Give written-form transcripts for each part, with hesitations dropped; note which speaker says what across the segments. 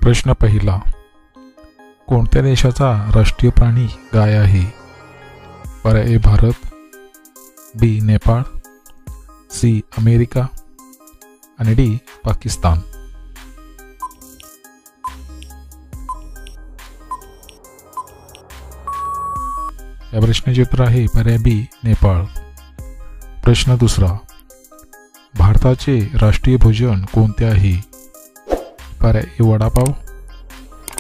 Speaker 1: प्रश्न पहिला, कोणत्या देशाचा राष्ट्रीय प्राणी गाय आहे? पर्याय ए भारत, बी नेपाळ, सी अमेरिका आणि डी पाकिस्तान. या प्रश्नाचे उत्तर आहे पर्याय बी नेपाळ. प्रश्न दुसरा, भारताचे राष्ट्रीय भोजन कोणते आहे? पर्याय ए वडापाव,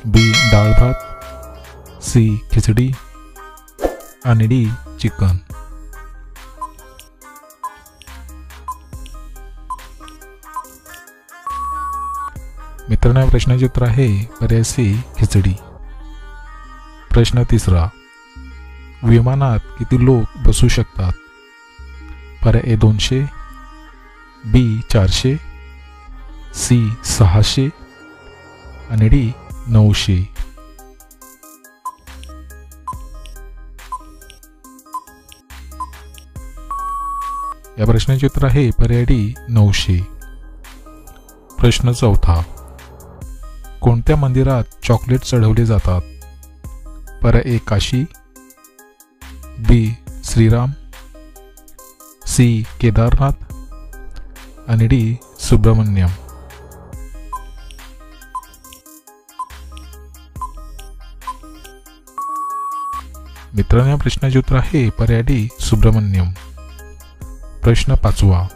Speaker 1: बी डाळ भात, सी खिचडी आणि डी चिकन. मित्रांनो, या प्रश्नाचे उत्तर आहे पर्याय सी खिचडी. प्रश्न तिसरा, विमानात किती लोक बसू शकतात? पर्याय ए 200, बी 400, सी 600 आणि डी 900. या प्रश्नाचे उत्तर आहे पर्याय डी 900. प्रश्न चौथा, कोणत्या मंदिरात चॉकलेट चढवले जातात? पर्याय ए काशी, बी श्रीराम, सी केदारनाथ आणि डी सुब्रमण्यम. मित्रांनो, या प्रश्नाचे उत्तर आहे पर्याय डी सुब्रमण्यम. प्रश्न पाचवा,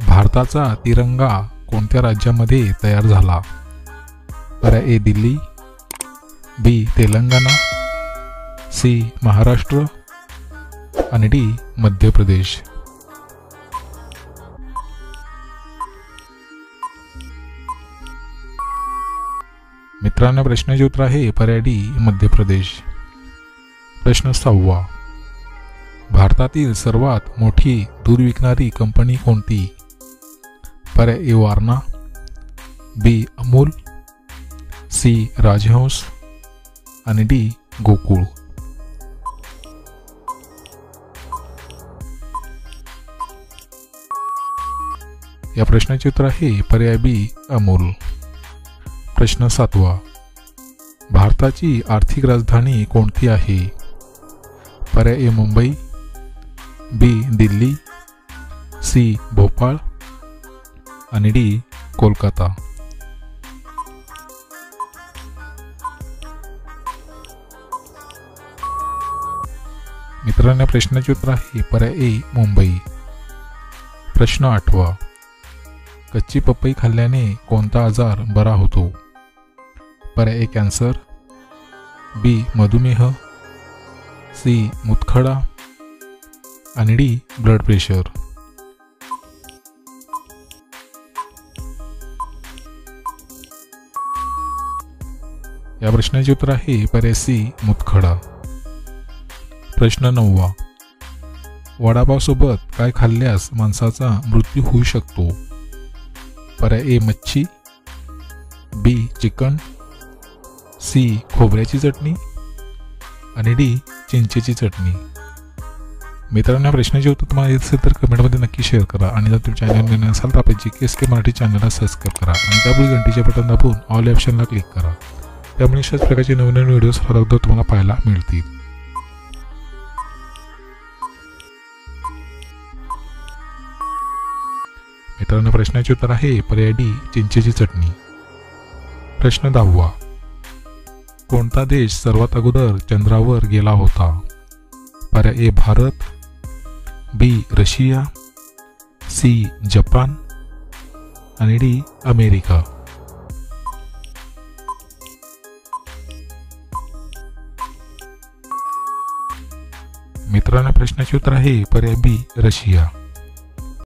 Speaker 1: भारताचा तिरंगा कोणत्या राज्यामध्ये तयार झाला? पर्याय ए दिल्ली, बी तेलंगणा, सी महाराष्ट्र आणि डी मध्य प्रदेश. मित्रांनो, प्रश्नाचे उत्तर आहे पर्याय डी मध्य प्रदेश. प्रश्न सहावा, भारतातील सर्वात मोठी दूध विकणारी कंपनी कोणती? पर्याय ए वारणा, बी अमूल, सी राजहंस आणि डी गोकुळ. या प्रश्नाचे उत्तर आहे पर्याय बी अमूल. प्रश्न सातवा, भारताची आर्थिक राजधानी कोणती आहे? पर्याय ए मुंबई, बी दिल्ली, सी भोपाळ आणि डी कोलकाता. मित्रांनो, प्रश्नाचे उत्तर आहे पर्याय ए मुंबई. प्रश्न आठवा, कच्ची पपई खाल्ल्याने कोणता आजार बरा होतो? पर्याय ए कॅन्सर, बी मधुमेह, सी मुतखडा आणि डी ब्लड प्रेशर. या प्रश्नाचे उत्तर आहे पर्याय सी मुतखडा. प्रश्न नववा, वडापाव सोबत काय खाल्ल्यास माणसाचा मृत्यू होऊ शकतो? पर्याय ए मच्छी, बी चिकन, सी खोबऱ्याची चटणी आणि डी चिंचेची चटणी. मित्रांनो, प्रश्नाचे उत्तर तुम्हाला येत असेल तर कमेंटमध्ये नक्की शेअर करा आणि जर तुम्ही चॅनल नवीन असाल तर आपल्या GKSK मराठी चॅनलला सबस्क्राईब करा आणि त्यापुढे घंटीचे बटन दाबून ऑल ऑप्शनला क्लिक करा. त्यामुळे अशाच प्रकारचे नवीन व्हिडिओज अगोदर तुम्हाला पाहायला मिळतील. मित्रांनो, प्रश्नाचे उत्तर आहे पर्याय डी चिंचेची चटणी. प्रश्न 10वा, कोणता देश सर्वात अगोदर चंद्रावर गेला होता? पर्याय ए भारत, बी रशिया, सी जपान आणि डी अमेरिका. मित्रांनो, प्रश्नाचे उत्तर आहे पर्याय बी रशिया.